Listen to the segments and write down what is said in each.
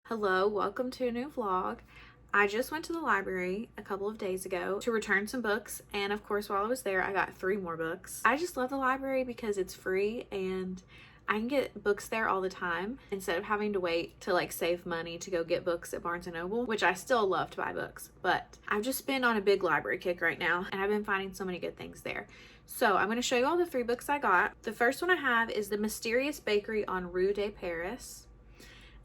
Hello, welcome to a new vlog. I just went to the library a couple of days ago to return some books, and of course while I was there I got 3 more books. I just love the library because it's free and I can get books there all the time instead of having to wait to save money to go get books at Barnes & Noble, which I still love to buy books, but I've just been on a big library kick right now and I've been finding so many good things there. So I'm going to show you all the 3 books I got. The first one I have is The Mysterious Bakery on Rue de Paris.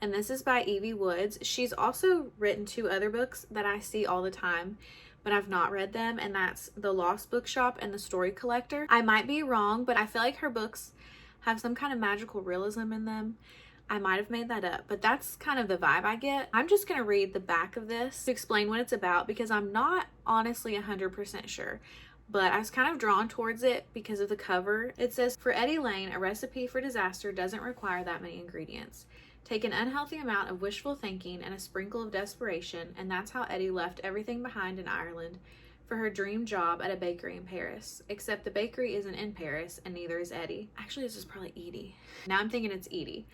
And this is by Evie Woods. She's also written 2 other books that I see all the time, but I've not read them, and that's The Lost Bookshop and The Story Collector. I might be wrong, but I feel like her books have some kind of magical realism in them. I might have made that up, but that's kind of the vibe I get. I'm just gonna read the back of this to explain what it's about because I'm not honestly 100% sure. But I was kind of drawn towards it because of the cover. It says, "For Eddie Lane, a recipe for disaster doesn't require that many ingredients. Take an unhealthy amount of wishful thinking and a sprinkle of desperation, and that's how Eddie left everything behind in Ireland for her dream job at a bakery in Paris. Except the bakery isn't in Paris, and neither is Eddie." Actually, this is probably Edie. Now I'm thinking it's Edie.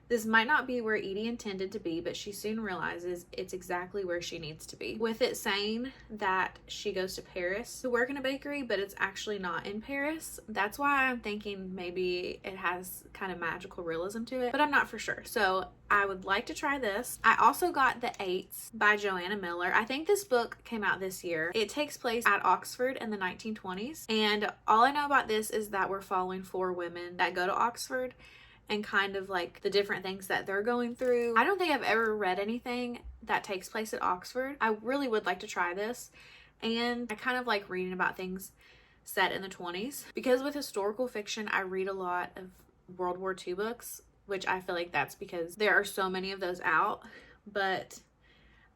This might not be where Edie intended to be, but she soon realizes it's exactly where she needs to be. With it saying that she goes to Paris to work in a bakery, but it's actually not in Paris. That's why I'm thinking maybe it has kind of magical realism to it, but I'm not for sure. So I would like to try this. I also got The Eights by Joanna Miller. I think this book came out this year. It takes place at Oxford in the 1920s. And all I know about this is that we're following 4 women that go to Oxford and kind of the different things that they're going through. I don't think I've ever read anything that takes place at Oxford. I really would like to try this. And I kind of like reading about things set in the 20s. Because with historical fiction, I read a lot of World War II books, which I feel like that's because there are so many of those out. But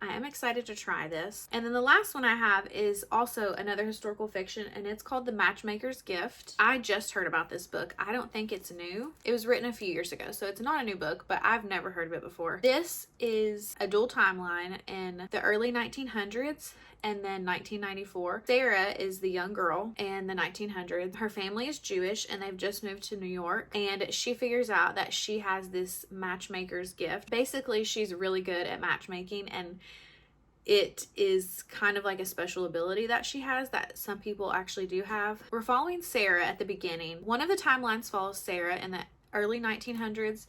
I am excited to try this. And then the last one I have is also another historical fiction, and it's called The Matchmaker's Gift. I just heard about this book. I don't think it's new. It was written a few years ago, so it's not a new book, but I've never heard of it before. This is a dual timeline in the early 1900s and then 1994. Sarah is the young girl in the 1900s. Her family is Jewish and they've just moved to New York, and she figures out that she has this matchmaker's gift. Basically, she's really good at matchmaking, and it is kind of like a special ability that she has that some people actually do have. We're following Sarah at the beginning. One of the timelines follows Sarah in the early 1900s,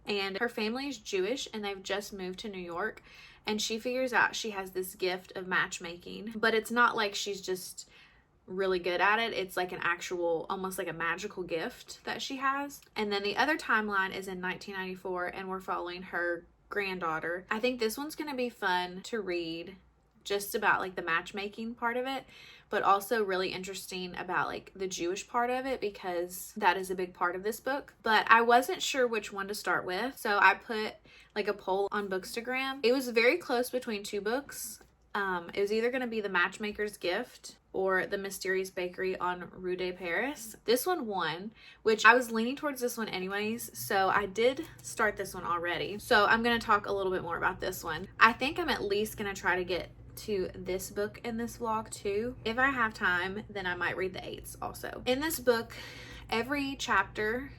and her family is Jewish and they've just moved to New York. And she figures out she has this gift of matchmaking, but it's not like she's just really good at it. It's like an actual, almost like a magical gift that she has. And then the other timeline is in 1994, and we're following her granddaughter. I think this one's going to be fun to read, just about the matchmaking part of it, but also really interesting about the Jewish part of it because that is a big part of this book. But I wasn't sure which one to start with, so I put a poll on Bookstagram. It was very close between 2 books. It was either going to be The Matchmaker's Gift or The Mysterious Bakery on Rue de Paris. This one won, which I was leaning towards this one anyways, so I did start this one already. So I'm going to talk a little bit more about this one. I think I'm at least going to try to get to this book in this vlog too. If I have time, then I might read The Eights also. In this book, every chapter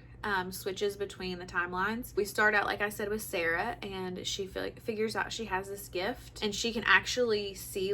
switches between the timelines. We start out, like I said, with Sarah, and she figures out she has this gift, and she can actually see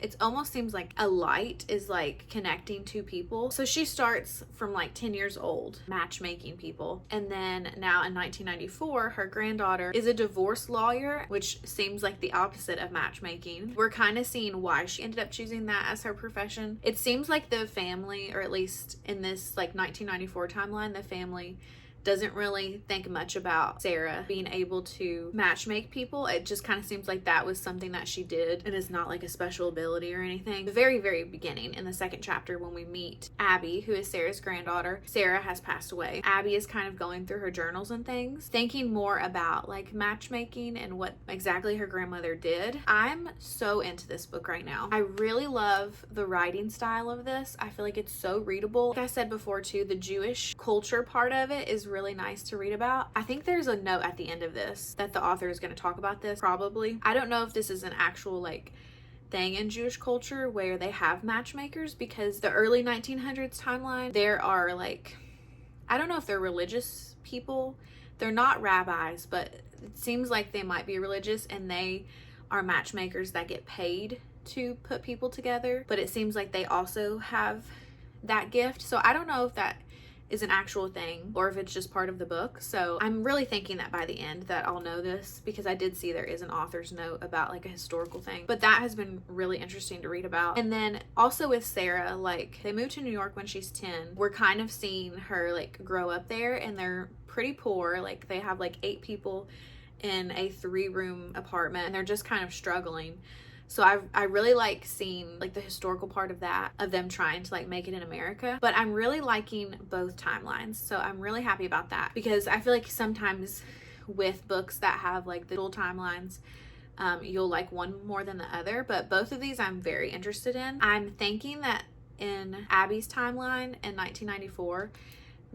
it almost seems like a light is connecting 2 people. So she starts from 10 years old matchmaking people, and then now in 1994 her granddaughter is a divorce lawyer, which seems like the opposite of matchmaking. We're kind of seeing why she ended up choosing that as her profession. It seems like the family, or at least in this 1994 timeline, the family doesn't really think much about Sarah being able to matchmake people. It just kind of seems like that was something that she did and is not a special ability or anything. The very, very beginning in the 2nd chapter, when we meet Abby, who is Sarah's granddaughter, Sarah has passed away. Abby is kind of going through her journals and things, thinking more about matchmaking and what exactly her grandmother did. I'm so into this book right now. I really love the writing style of this. I feel like it's so readable. Like I said before too, the Jewish culture part of it is really nice to read about. I think there's a note at the end of this that the author is going to talk about this, probably. I don't know if this is an actual thing in Jewish culture where they have matchmakers, because the early 1900s timeline, there are I don't know if they're religious people. They're not rabbis, but it seems like they might be religious, and they are matchmakers that get paid to put people together. But it seems like they also have that gift. So I don't know if that is an actual thing or if it's just part of the book. So I'm really thinking that by the end that I'll know this, because I did see there is an author's note about like a historical thing, but that has been really interesting to read about. And then also with Sarah, like they moved to New York when she's 10. We're kind of seeing her like grow up there, and they're pretty poor. Like they have like 8 people in a 3-room apartment, and they're just kind of struggling. So I really like seeing like the historical part of that, of them trying to like make it in America. But I'm really liking both timelines. So I'm really happy about that, because I feel like sometimes with books that have like the dual timelines, you'll like one more than the other. But both of these I'm very interested in. I'm thinking that in Abby's timeline in 1994,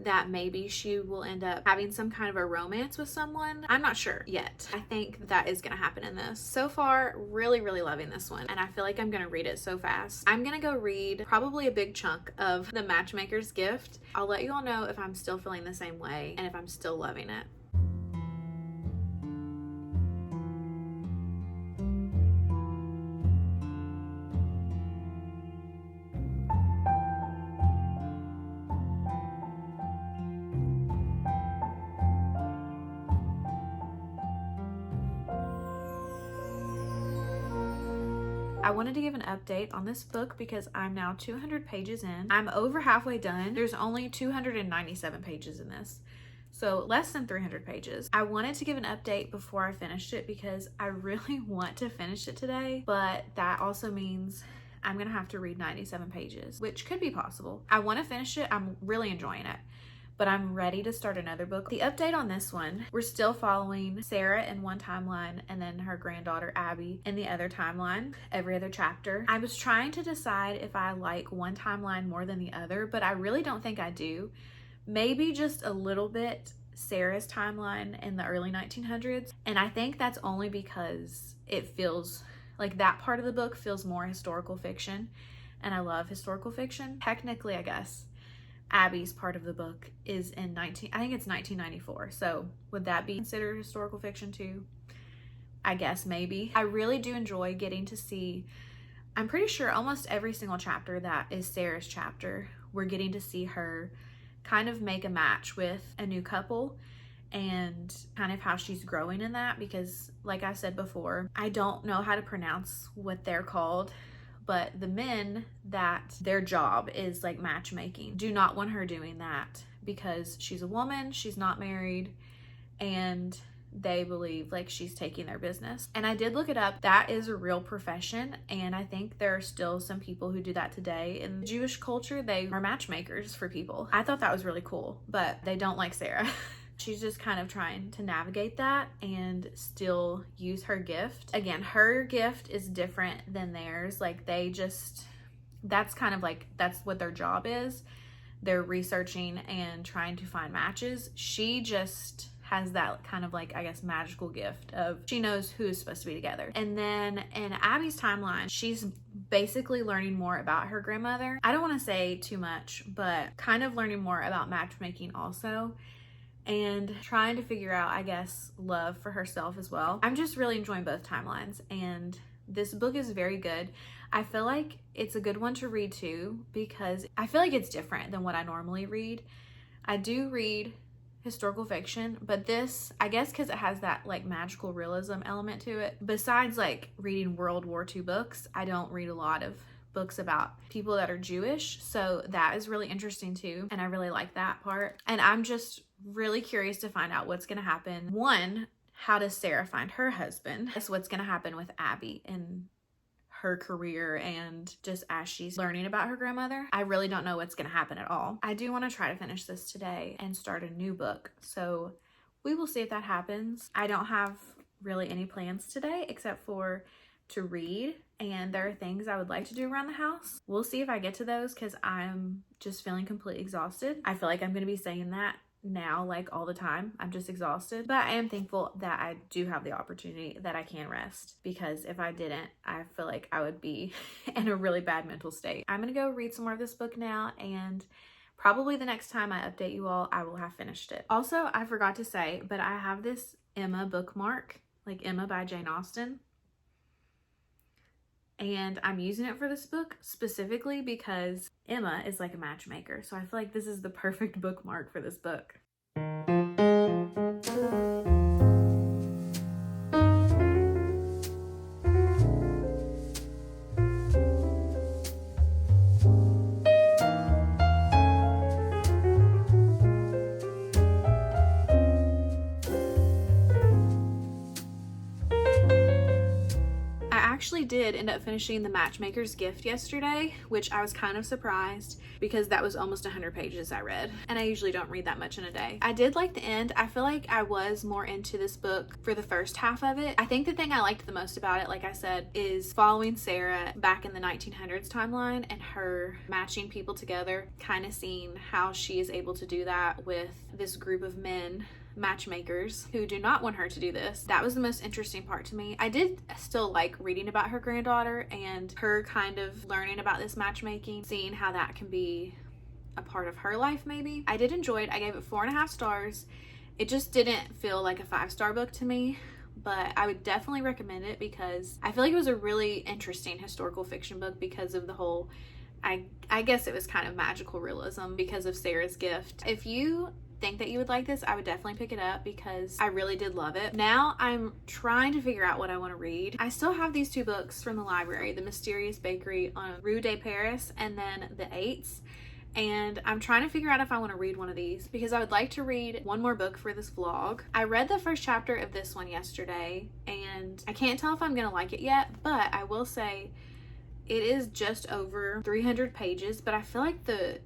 that maybe she will end up having some kind of a romance with someone. I'm not sure yet. I think that is gonna happen in this. So far, really, really loving this one, and I feel like I'm gonna read it so fast. I'm gonna go read probably a big chunk of The Matchmaker's Gift. I'll let you all know if I'm still feeling the same way and if I'm still loving it. I wanted to give an update on this book because I'm now 200 pages in. I'm over halfway done. There's only 297 pages in this, so less than 300 pages. I wanted to give an update before I finished it because I really want to finish it today, but that also means I'm gonna have to read 97 pages, which could be possible. I want to finish it. I'm really enjoying it, but I'm ready to start another book. The update on this one, we're still following Sarah in one timeline and then her granddaughter Abby in the other timeline, every other chapter. I was trying to decide if I like one timeline more than the other, but I really don't think I do. Maybe just a little bit Sarah's timeline in the early 1900s, and I think that's only because it feels like that part of the book feels more historical fiction, and I love historical fiction. Technically, I guess Abby's part of the book is in I think it's 1994. So would that be considered historical fiction too? I guess maybe. I really do enjoy getting to see, I'm pretty sure almost every single chapter that is Sarah's chapter, we're getting to see her kind of make a match with a new couple and kind of how she's growing in that, because like I said before, I don't know how to pronounce what they're called, but the men that their job is like matchmaking do not want her doing that because she's a woman, she's not married, and they believe like she's taking their business. And I did look it up. That is a real profession, and I think there are still some people who do that today. In the Jewish culture, they are matchmakers for people. I thought that was really cool, but they don't like Sarah. She's just kind of trying to navigate that and still use her gift. Again, her gift is different than theirs. Like that's kind of like, that's what their job is. They're researching and trying to find matches. She just has that kind of like, I guess, magical gift of she knows who's supposed to be together. And then in Abby's timeline, she's basically learning more about her grandmother. I don't want to say too much, but kind of learning more about matchmaking also, and trying to figure out, I guess, love for herself as well. I'm just really enjoying both timelines, and this book is very good. I feel like it's a good one to read too, because I feel like it's different than what I normally read. I do read historical fiction, but this, I guess because it has that like magical realism element to it. Besides like reading World War II books, I don't read a lot of books about people that are Jewish, so that is really interesting too, and I really like that part. And I'm just really curious to find out what's going to happen. One, how does Sarah find her husband? That's what's going to happen with Abby and her career, and just as she's learning about her grandmother. I really don't know what's going to happen at all. I do want to try to finish this today and start a new book, so we will see if that happens. I don't have really any plans today except for to read, and there are things I would like to do around the house. We'll see if I get to those because I'm just feeling completely exhausted. I feel like I'm going to be saying that now like all the time. I'm just exhausted, but I am thankful that I do have the opportunity that I can rest, because if I didn't, I feel like I would be in a really bad mental state. I'm gonna go read some more of this book now, and Probably the next time I update you all, I will have finished it. Also, I forgot to say, but I have this Emma bookmark, like Emma by Jane Austen. And I'm using it for this book specifically because Emma is like a matchmaker. So I feel like this is the perfect bookmark for this book. Actually did end up finishing The Matchmaker's Gift yesterday, which I was kind of surprised because that was almost 100 pages I read, and I usually don't read that much in a day. I did like the end. I feel like I was more into this book for the first half of it. I think the thing I liked the most about it, like I said, is following Sarah back in the 1900s timeline and her matching people together, kind of seeing how she is able to do that with this group of men, matchmakers, who do not want her to do this. That was the most interesting part to me. I did still like reading about her granddaughter and her kind of learning about this matchmaking, seeing how that can be a part of her life maybe. I did enjoy it. I gave it 4.5 stars. It just didn't feel like a 5-star book to me, but I would definitely recommend it because I feel like it was a really interesting historical fiction book because of the whole, I guess it was kind of magical realism because of Sarah's gift. If you think that you would like this, I would definitely pick it up because I really did love it. Now I'm trying to figure out what I want to read. I still have these 2 books from the library, The Mysterious Bakery on Rue de Paris and then The Eights, and I'm trying to figure out if I want to read one of these because I would like to read one more book for this vlog. I read the first chapter of this one yesterday and I can't tell if I'm gonna like it yet, but I will say it is just over 300 pages, but I feel like the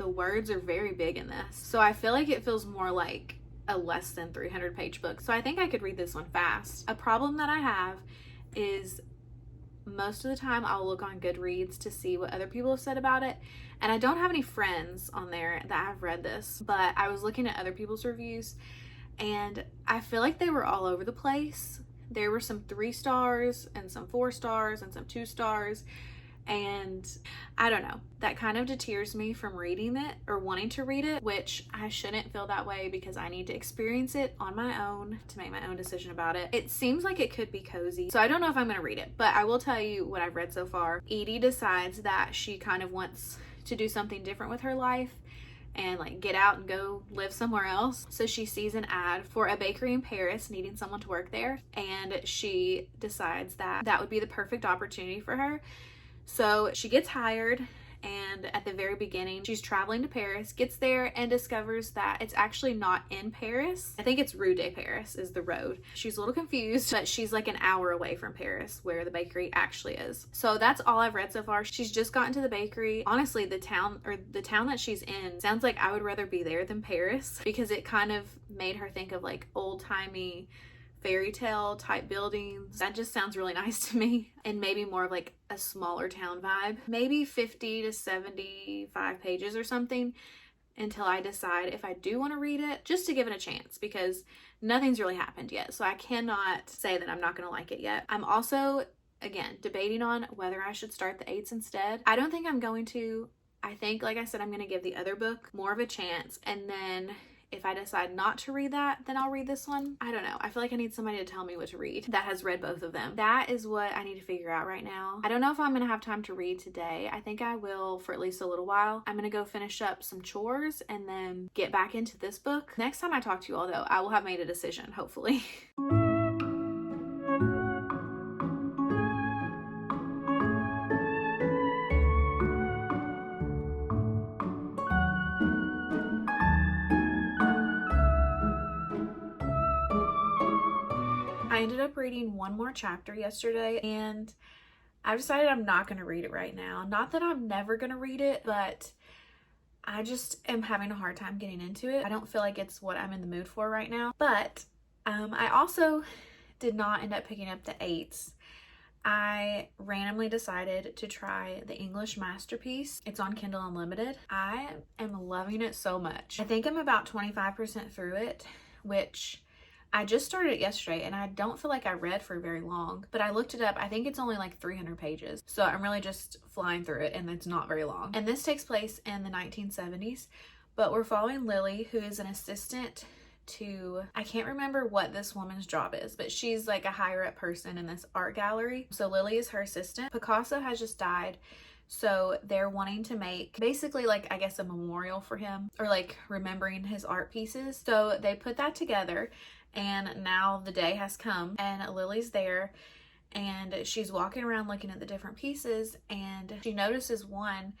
words are very big in this. So I feel like it feels more like a less than 300 page book. So I think I could read this one fast. A problem that I have is most of the time I'll look on Goodreads to see what other people have said about it. And I don't have any friends on there that have read this, but I was looking at other people's reviews and I feel like they were all over the place. There were some 3 stars and some 4 stars and some 2 stars. And I don't know, that kind of deters me from reading it or wanting to read it, which I shouldn't feel that way because I need to experience it on my own to make my own decision about it. It seems like it could be cozy, so I don't know if I'm going to read it, but I will tell you what I've read so far. Edie decides that she kind of wants to do something different with her life and like get out and go live somewhere else. So she sees an ad for a bakery in Paris needing someone to work there, and she decides that that would be the perfect opportunity for her. So she gets hired, and at the very beginning she's traveling to Paris, gets there and discovers that it's actually not in Paris. I think it's Rue de Paris is the road. She's a little confused, but she's like an hour away from Paris where the bakery actually is. So that's all I've read so far. She's just gotten to the bakery. Honestly, the town that she's in sounds like I would rather be there than Paris because it kind of made her think of like old-timey fairy tale type buildings. That just sounds really nice to me, and maybe more of like a smaller town vibe. Maybe 50 to 75 pages or something until I decide if I do want to read it, just to give it a chance because nothing's really happened yet. So I cannot say that I'm not going to like it yet. I'm also, again, debating on whether I should start The Eights instead. I don't think I'm going to. I think, like I said, I'm going to give the other book more of a chance, and then if I decide not to read that, then I'll read this one. I don't know. I feel like I need somebody to tell me what to read that has read both of them. That is what I need to figure out right now. I don't know if I'm gonna have time to read today. I think I will for at least a little while. I'm gonna go finish up some chores and then get back into this book. Next time I talk to you all though, I will have made a decision, hopefully. I ended up reading one more chapter yesterday and I've decided I'm not going to read it right now. Not that I'm never going to read it, but I just am having a hard time getting into it. I don't feel like it's what I'm in the mood for right now. But I also did not end up picking up The Eights. I randomly decided to try the English Masterpiece. It's on Kindle Unlimited. I am loving it so much. I think I'm about 25% through it, which I just started it yesterday and I don't feel like I read for very long, but I looked it up. I think it's only like 300 pages. So I'm really just flying through it and it's not very long. And this takes place in the 1970s, but we're following Lily, who is an assistant to, I can't remember what this woman's job is, but she's like a higher up person in this art gallery. So Lily is her assistant. Picasso has just died. So they're wanting to make basically like, I guess, a memorial for him, or like remembering his art pieces. So they put that together, and now the day has come and Lily's there and she's walking around looking at the different pieces, and she notices one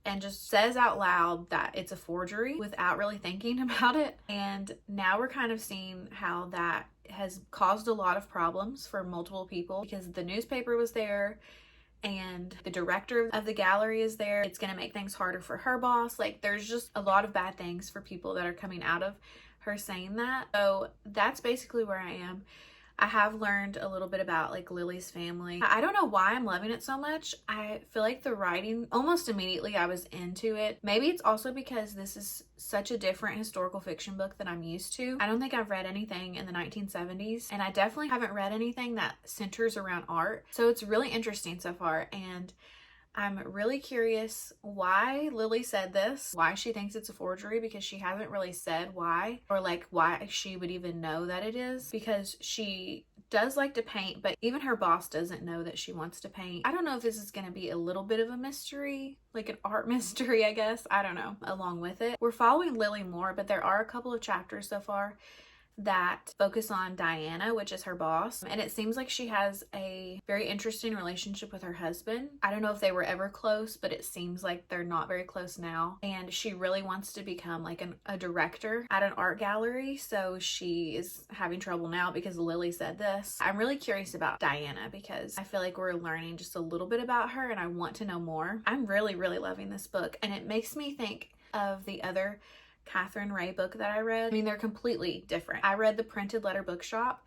and just says out loud that it's a forgery without really thinking about it. And now we're kind of seeing how that has caused a lot of problems for multiple people, because the newspaper was there and the director of the gallery is there. It's going to make things harder for her boss. Like, there's just a lot of bad things for people that are coming out of her saying that. So that's basically where I am. I have learned a little bit about like Lily's family. I don't know why I'm loving it so much. I feel like the writing, almost immediately I was into it. Maybe it's also because this is such a different historical fiction book than I'm used to. I don't think I've read anything in the 1970s, and I definitely haven't read anything that centers around art. So it's really interesting so far, and I'm really curious why Lily said this, why she thinks it's a forgery, because she hasn't really said why, or like why she would even know that it is, because she does like to paint, but even her boss doesn't know that she wants to paint. I don't know if this is going to be a little bit of a mystery, like an art mystery, I guess. I don't know. Along with it, we're following Lily more, but there are a couple of chapters so far that focus on Diana, which is her boss, and it seems like she has a very interesting relationship with her husband. I don't know if they were ever close, but it seems like they're not very close now, and she really wants to become like a director at an art gallery, so she is having trouble now because Lily said this. I'm really curious about Diana because I feel like we're learning just a little bit about her and I want to know more. I'm really loving this book, and it makes me think of the other Katherine Reay book that I read. I mean, they're completely different. I read The Printed Letter Bookshop.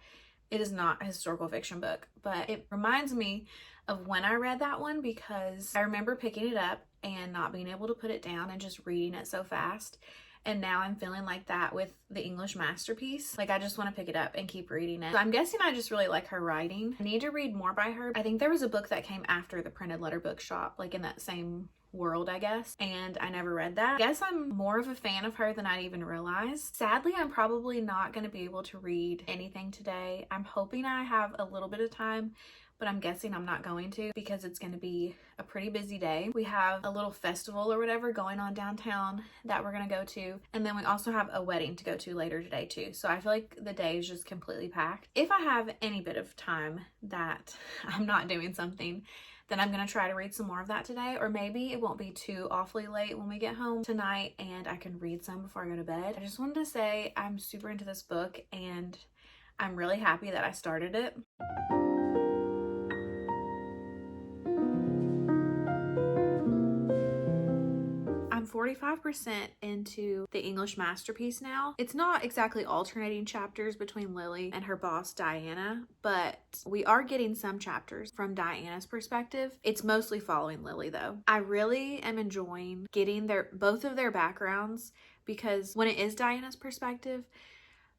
It is not a historical fiction book, but it reminds me of when I read that one, because I remember picking it up and not being able to put it down and just reading it so fast. And now I'm feeling like that with The English Masterpiece. Like, I just want to pick it up and keep reading it. So I'm guessing I just really like her writing. I need to read more by her. I think there was a book that came after The Printed Letter Bookshop, like in that same world, I guess, and I never read that. I guess I'm more of a fan of her than I'd even realized. Sadly, I'm probably not going to be able to read anything today. I'm hoping I have a little bit of time, but I'm guessing I'm not going to, because it's going to be a pretty busy day. We have a little festival or whatever going on downtown that we're going to go to, and then we also have a wedding to go to later today too. So I feel like the day is just completely packed. If I have any bit of time that I'm not doing something, then I'm going to try to read some more of that today, or maybe it won't be too awfully late when we get home tonight and I can read some before I go to bed. I just wanted to say I'm super into this book and I'm really happy that I started it. I'm 45% into The English Masterpiece now. It's not exactly alternating chapters between Lily and her boss Diana, but we are getting some chapters from Diana's perspective. It's mostly following Lily though. I really am enjoying getting both of their backgrounds, because when it is Diana's perspective,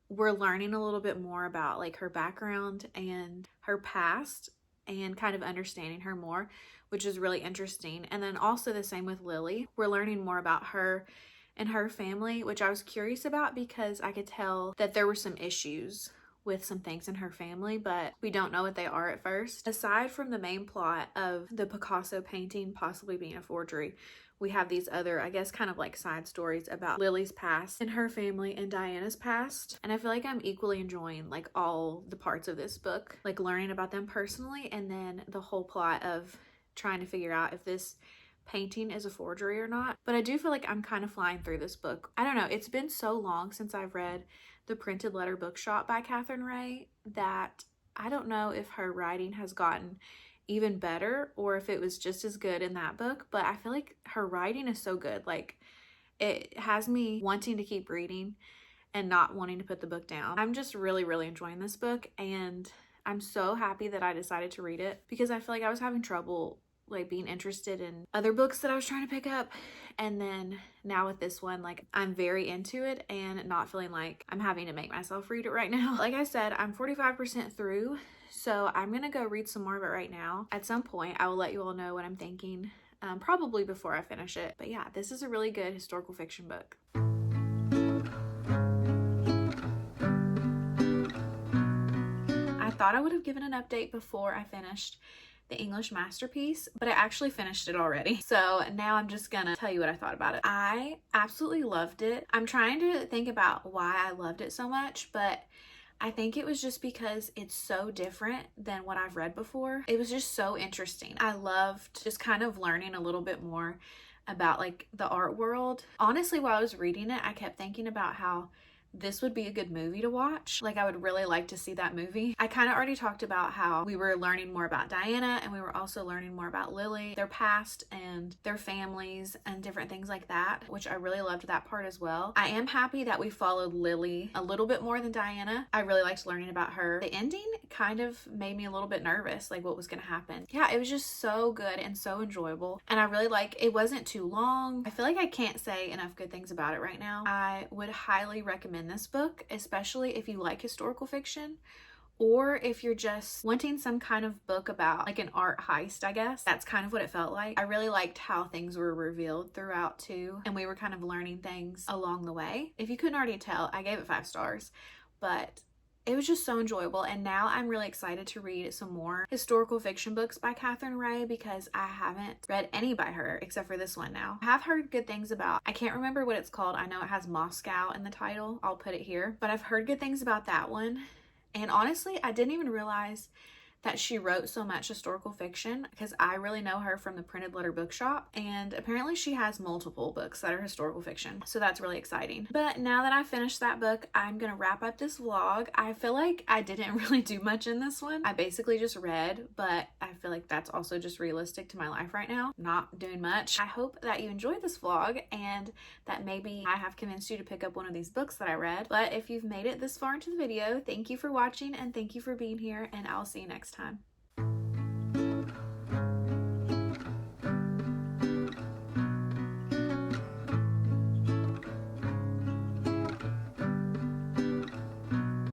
we're learning a little bit more about like her background and her past and kind of understanding her more, which is really interesting. And then also the same with Lily. We're learning more about her and her family, which I was curious about because I could tell that there were some issues with some things in her family, but we don't know what they are at first. Aside from the main plot of the Picasso painting possibly being a forgery, we have these other, I guess, kind of like side stories about Lily's past and her family and Diana's past. And I feel like I'm equally enjoying like all the parts of this book, like learning about them personally, and then the whole plot of trying to figure out if this painting is a forgery or not. But I do feel like I'm kind of flying through this book. I don't know, it's been so long since I've read The Printed Letter Bookshop by Katherine Reay that I don't know if her writing has gotten even better or if it was just as good in that book, but I feel like her writing is so good. Like, it has me wanting to keep reading and not wanting to put the book down. I'm just really enjoying this book, and I'm so happy that I decided to read it, because I feel like I was having trouble like being interested in other books that I was trying to pick up. And then now with this one, like I'm very into it and not feeling like I'm having to make myself read it right now. Like I said, I'm 45% through, so I'm gonna go read some more of it right now. At some point, I will let you all know what I'm thinking, probably before I finish it. But yeah, this is a really good historical fiction book. I thought I would have given an update before I finished the English masterpiece, but I actually finished it already. So now I'm just gonna tell you what I thought about it. I absolutely loved it. I'm trying to think about why I loved it so much, but I think it was just because it's so different than what I've read before. It was just so interesting. I loved just kind of learning a little bit more about like the art world. Honestly, while I was reading it, I kept thinking about how this would be a good movie to watch. Like I would really like to see that movie. I kind of already talked about how we were learning more about Diana and we were also learning more about Lily, their past and their families and different things like that, which I really loved that part as well. I am happy that we followed Lily a little bit more than Diana. I really liked learning about her. The ending kind of made me a little bit nervous, like what was going to happen. Yeah, it was just so good and so enjoyable. And I really like, it wasn't too long. I feel like I can't say enough good things about it right now. I would highly recommend this book, especially if you like historical fiction or if you're just wanting some kind of book about like an art heist, I guess. That's kind of what it felt like. I really liked how things were revealed throughout too, and we were kind of learning things along the way. If you couldn't already tell, I gave it 5 stars, but it was just so enjoyable. And now I'm really excited to read some more historical fiction books by Katherine Reay because I haven't read any by her except for this one now. I have heard good things about, I can't remember what it's called. I know it has Moscow in the title. I'll put it here. But I've heard good things about that one. And honestly, I didn't even realize that she wrote so much historical fiction because I really know her from the Printed Letter Bookshop, and apparently she has multiple books that are historical fiction, so that's really exciting. But now that I finished that book, I'm gonna wrap up this vlog. I feel like I didn't really do much in this one. I basically just read, but I feel like that's also just realistic to my life right now. Not doing much. I hope that you enjoyed this vlog and that maybe I have convinced you to pick up one of these books that I read. But if you've made it this far into the video, thank you for watching and thank you for being here, and I'll see you next time.